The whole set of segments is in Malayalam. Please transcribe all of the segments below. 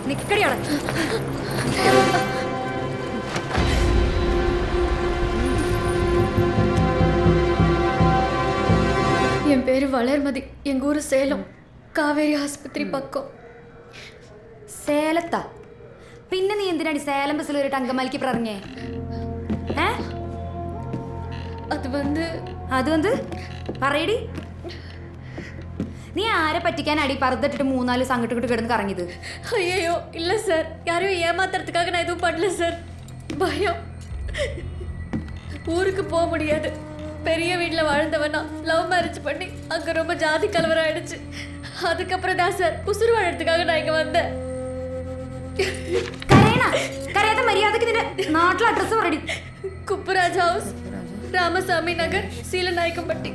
നിക്കടിയോടെ. என் பேரு வளர்மதி. எங்க ஊரு சேலம், കാവേരി ആസ്പത്രി പക്കം. സേലത്താ? പിന്നെ നീ എന്തിനാണ് സേലം ബസ്സിൽ ഒരു അങ്കമാലിക്ക് പറഞ്ഞേ? അത് വന്ന് പറയടി. നീ ആരെ പറ്റിക്കാനാടി പറുത്തിട്ടിട്ട് 3-4 സംഘട്ടിട്ട് കിടന്ന് കറങ്ങിയത്? ஐயோ இல்ல சார், யாரையும் ஏமாத்துறதுக்காக நான் எதுவும் பண்ணல சார். பயம். ஊருக்கு போக முடியாது. பெரிய வீட்டில் வாழ்ந்தவனா லவ் மேரேஜ் பண்ணி அங்கே ரொம்ப ஜாதி கலவரம் ஆயிடுச்சு. அதுக்கப்புறம் தான் சார் உசுறு வாழறதுக்காக நான் இங்கே வந்தேன். കരയാതെ മര്യാദക്ക് നിന്റെ നാട്ടിലെ അഡ്രസ് പറയടി. കുപ്പരാജ് ഹൗസ്, ராமசாமி நகர், சீலநாயக்கம்பட்டி.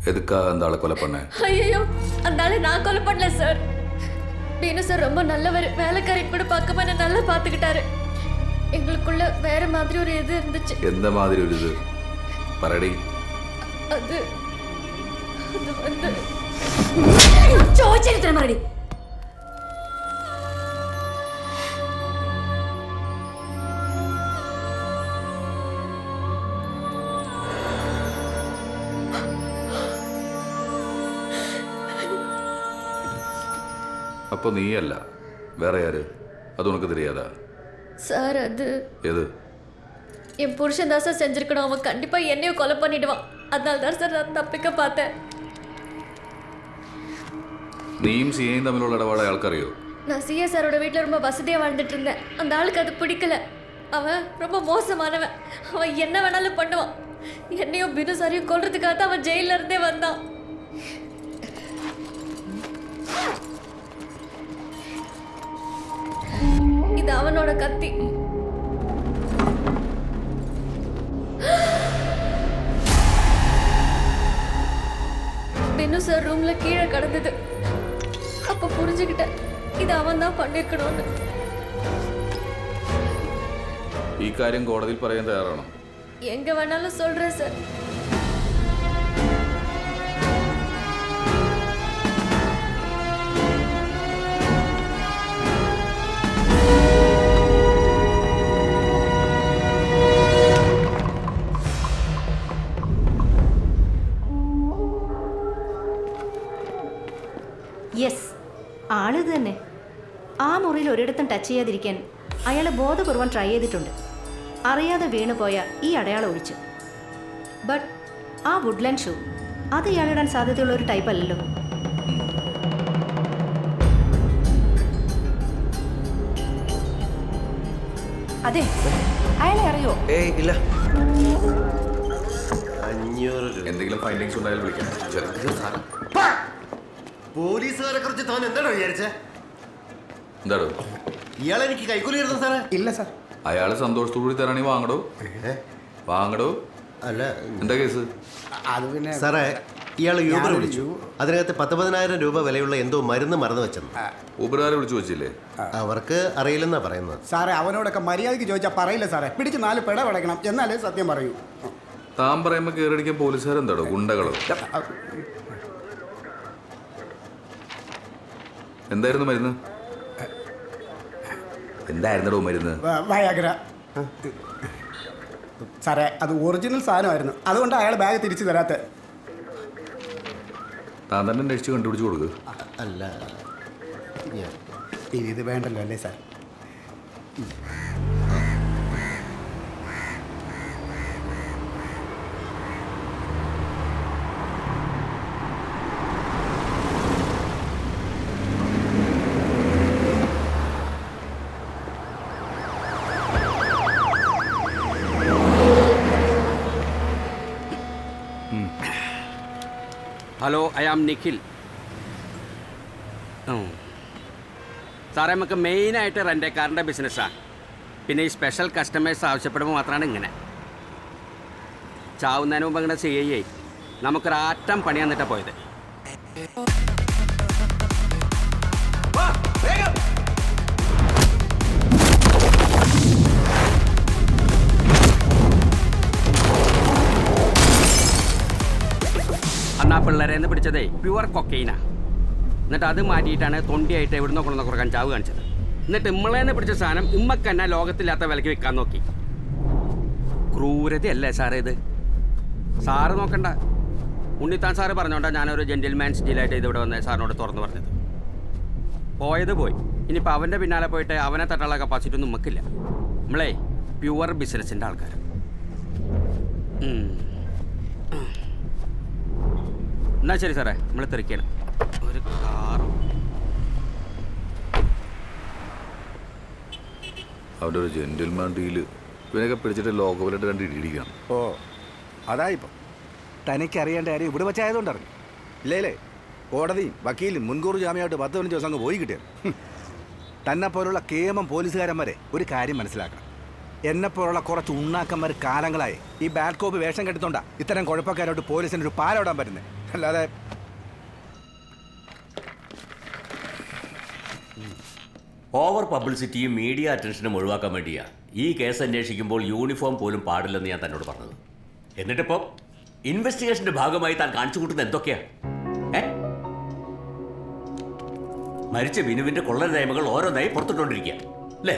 எதுக்காக அந்த ஆளை கொலை பண்ண? ஐயோ, அந்த ஆளை நான் கொலை பண்ணல சார். பீனு சார் ரொம்ப நல்லவர். வேலைக்காரின் கூட பார்க்காம என்ன நல்லா பார்த்துக்கிட்டாரு. எங்களுக்குள்ள வேற மாதிரி ஒரு இது இருந்துச்சு. எந்த மாதிரி ஒரு இது? பரடி. அது வந்து ചോദിച്ചിട്ട് മറുപടി. அப்போ நீயல்ல, வேற யாரு? அது உனக்கு தெரியாதா? சார் அது எது? என் புருஷன் தான் சார் செஞ்சிருக்கணும். அவன் கண்டிப்பா என்னையும் கொலை பண்ணிடுவான். அதனால தான் சார் நான் தப்பிக்க பார்த்தேன். நீயும் சிஏயும் തമ്മിലുള്ള ഇടപാട് അയാൾക്കറിയോ? நான் சிஏ சாரோட வீட்டில் ரொம்ப வசதியாக வாழ்ந்துட்டு இருந்தேன். அந்த ஆளுக்கு அது பிடிக்கல. அவன் ரொம்ப மோசமானவன். அவன் என்ன வேணாலும் பண்ணுவான். என்னையும் பினு சாரையும் கொல்றதுக்காக தான் அவன் ஜெயில இருந்தே வந்தான். இது அவனோட கத்தி. பினு சார் ரூம்ல கீழே கிடந்தது. அப்ப புரிஞ்சுக்கிட்டேன் ഇത് അവൻ தான் பண்ணிருக்கணும்னு. ഈ കാര്യം കോടതിയിൽ പറയാൻ തയ്യാറാണോ? എങ്ക വേണാലും சொல்றேன் சார். യെസ്, ആളിത് തന്നെ. ആ മുറിയിൽ ഒരിടത്തും ടച്ച് ചെയ്യാതിരിക്കാൻ അയാൾ ബോധപൂർവം ട്രൈ ചെയ്തിട്ടുണ്ട്. അറിയാതെ വീണുപോയ ഈ അടയാളം ഒഴിച്ച്. ബട്ട് ആ വുഡ്ലാൻഡ് ഷൂ അത് ഇയാളിടാൻ സാധ്യതയുള്ള ഒരു ടൈപ്പ് അല്ലല്ലോ. അതെ, അയാളെ അറിയോ? ഏയ് ഇല്ല. എന്തെങ്കിലും ഫൈൻഡിങ്സ് ഉണ്ടായാലും വിളിക്കാം. പോലീസുകാരെ കുറിച്ച് താൻ എന്താണ് വിചാരിച്ചേ? എന്താടോ ഇയാളെ എനിക്ക് കൈക്കൂലി തരുന്നു സാറേ? ഇല്ല സാർ. അയാള് സന്തോഷത്തോടുകൂടി തരാണെങ്കിൽ വാങ്ങടോ. അല്ല, എന്താ കേസ്? അത് പിന്നെ സാറേ, ഇയാൾ യൂബർ വിളിച്ചു. അതിനകത്ത് 10,000 രൂപ വിലയുള്ള എന്തോ മരുന്ന് മറന്നു വെച്ചെന്ന്. ഊബറുകാരെ വിളിച്ചു വെച്ചില്ലേ? അവർക്ക് അറിയില്ലെന്നാ പറയുന്നത്. സാറേ, അവനോടൊക്കെ മര്യാദയ്ക്ക് ചോദിച്ചാൽ പറയില്ല സാറേ. പിടിച്ച് 4 പിട പടക്കണം, എന്നാലേ സത്യം പറയൂ. താൻ പറയുമ്പോ കയറടിക്കാൻ പോലീസുകാരെന്താടോ? ഗുണ്ടകളോ? എന്തായിരുന്നു മരുന്ന്? എന്തായിരുന്നടോ മരുന്ന്? വയാഗ്ര സാറേ. അത് ഒറിജിനൽ സാധനമായിരുന്നു. അതുകൊണ്ട് അയാൾ ബാഗ് തിരിച്ചു തരാത്ത. താൻ തന്നെ അന്വേഷിച്ച് കണ്ടുപിടിച്ച് കൊടുക്കുക. അല്ല, ഇത് വേണ്ടല്ലോ അല്ലേ sir? Hello, I am Nikhil. സാറേ, നമുക്ക് മെയിനായിട്ട് റെൻ്റേക്കാറിൻ്റെ ബിസിനസ്സാണ്. പിന്നെ ഈ സ്പെഷ്യൽ കസ്റ്റമേഴ്സ് ആവശ്യപ്പെടുമ്പോൾ മാത്രമാണ് ഇങ്ങനെ. ചാവുന്നതിന് മുമ്പ് ഇങ്ങനെ ചെയ്യേ നമുക്കൊരാറ്റം പണി തന്നിട്ടാണ് പോയത്. അന്നാ പിള്ളേരെ പിടിച്ചതേ പ്യുവർ കൊക്കൈനാ. എന്നിട്ട് അത് മാറ്റിയിട്ടാണ് തൊണ്ടിയായിട്ട് എവിടുന്നോ കൊണ്ടുവന്ന കുറേ കഞ്ചാവ് കാണിച്ചത്. എന്നിട്ട് ഇമ്മളേനെ പിടിച്ച സാധനം ഇമ്മക്ക് തന്നെ ലോകത്തില്ലാത്ത വിലയ്ക്ക് വിൽക്കാൻ നോക്കി. ക്രൂരതയല്ലേ സാറേ ഇത്? സാറ് നോക്കണ്ട. ഉണ്ണിത്താൻ സാറ് പറഞ്ഞോണ്ടാ ഞാനൊരു ജെന്റിൽമാൻ സ്റ്റീലായിട്ട് ഇതിവിടെ വന്ന് സാറിനോട് തുറന്നു പറഞ്ഞത്. പോയത് പോയി. ഇനിയിപ്പോൾ അവൻ്റെ പിന്നാലെ പോയിട്ട് അവനെ തട്ടാനുള്ള കപ്പാസിറ്റി ഒന്നും നമുക്കില്ല. നമ്മളേ പ്യുവർ ബിസിനസിൻ്റെ ആൾക്കാർ. എന്നാ ശരി സാറേ, നമ്മൾ തിരക്കാണ്. ഒരു കാറും അവൻ്റെ ഒരു ജെന്റിൽമാൻ ഡീല് ഇവനൊക്കെ പിടിച്ചിട്ട് ലോകവിലായിട്ട് 2 ഇടിയിടിക്കണം. ഓ അതായിപ്പം തനിക്കറിയേണ്ട കാര്യം ഇവിടെ വെച്ചായതുകൊണ്ട് അറിഞ്ഞു ഇല്ലേ? കോടതിയും വക്കീലും മുൻകൂർ ജാമ്യമായിട്ട് 10-15 ദിവസം അങ്ങ് പോയി കിട്ടിയത്. തന്നെ പോലുള്ള കേമം പോലീസുകാരന്മാരെ ഒരു കാര്യം മനസ്സിലാക്കണം. എന്നെപ്പോലുള്ള കുറച്ച് ഉണ്ണാക്കന്മാർ കാലങ്ങളായി ഈ ബാഡ് കോപ്പ് വേഷം കെടുത്തോണ്ടാ ഇത്തരം കുഴപ്പക്കാരോട്ട് പോലീസിന് ഒരു പാലോടാൻ പറ്റുന്നത്. അല്ലാതെ ഓവർ പബ്ലിസിറ്റിയും മീഡിയ അറ്റൻഷനും ഒഴിവാക്കാൻ വേണ്ടിയാ ഈ കേസ് അന്വേഷിക്കുമ്പോൾ യൂണിഫോം പോലും പാടില്ലെന്ന് ഞാൻ തന്നോട് പറഞ്ഞത്. എന്നിട്ടിപ്പോൾ ഇൻവെസ്റ്റിഗേഷന്റെ ഭാഗമായി താൻ കാണിച്ചു കൂട്ടുന്നത് എന്തൊക്കെയാ? മരിച്ച ബിനുവിന്റെ കൊള്ളൻ രേഖകൾ ഓരോന്നായി പുറത്തിട്ടുകൊണ്ടിരിക്കുക അല്ലേ?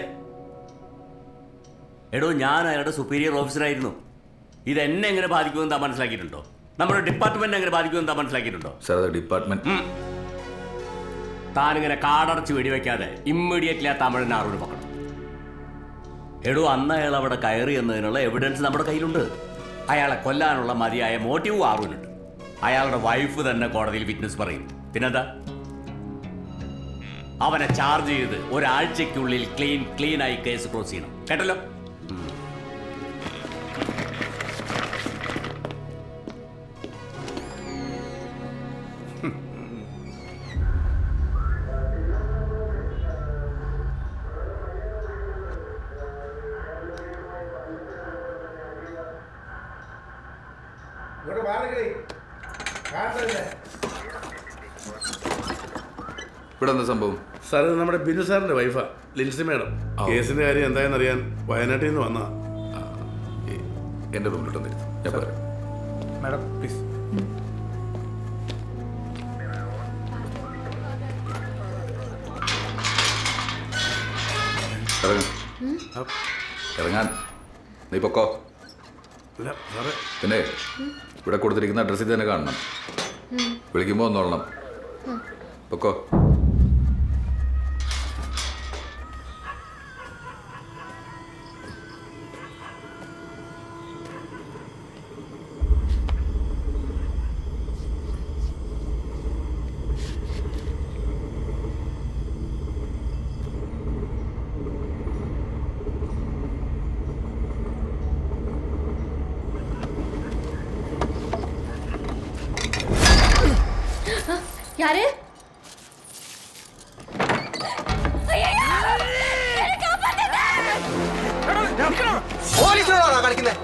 എടോ, ഞാൻ അയാളുടെ സുപ്പീരിയർ ഓഫീസറായിരുന്നു. ഇതെന്നെ എങ്ങനെ ബാധിക്കുമെന്ന് താൻ മനസ്സിലാക്കിയിട്ടുണ്ടോ? നമ്മുടെ ഡിപ്പാർട്ട്മെന്റ് എങ്ങനെ ബാധിക്കുമെന്ന് താൻ മനസ്സിലാക്കിയിട്ടുണ്ടോ? സാർ, അത് ഡിപ്പാർട്ട്മെന്റ്. താനിങ്ങനെ കാടടച്ച് വെടിവെക്കാതെ ഇമ്മീഡിയറ്റ്ലി ആ തമിഴനെ ആറൂര് പക്കണം. എടോ, അന്ന് അയാൾ അവിടെ കയറി എന്നതിനുള്ള എവിഡൻസ് നമ്മുടെ കയ്യിലുണ്ട്. അയാളെ കൊല്ലാനുള്ള മതിയായ മോട്ടീവ് ആറൂനുണ്ട്. അയാളുടെ വൈഫ് തന്നെ കോടതിയിൽ വിറ്റ്നസ് പറയും. പിന്നെന്താ? അവനെ ചാർജ് ചെയ്ത് ഒരാഴ്ചയ്ക്കുള്ളിൽ ക്ലീനായി കേസ് ക്ലോസ് ചെയ്യണം. കേട്ടല്ലോ? ഇവിടെ എന്താ സംഭവം? സാർ, ഇത് നമ്മുടെ ബിനു സാറിന്റെ വൈഫാ, ലിൻസി മാഡം. കേസിന്റെ കാര്യം എന്തായെന്ന് അറിയാൻ വയനാട്ടിൽ നിന്ന് വന്നാ. എൻ്റെ റൂമിലിട്ടൊന്നും ഞാൻ പറയാം. Madam please. ഇറങ്ങാൻ നീ പൊക്കോ. ഇല്ല സാറേ, പിന്നെ ഇവിടെ കൊടുത്തിരിക്കുന്ന അഡ്രസ്സിൽ തന്നെ കാണണം. വിളിക്കുമ്പോൾ ഒന്നോളണം. പൊക്കോ. யாரு? പോലീസിനോടാണോ കളിക്കുന്നത്?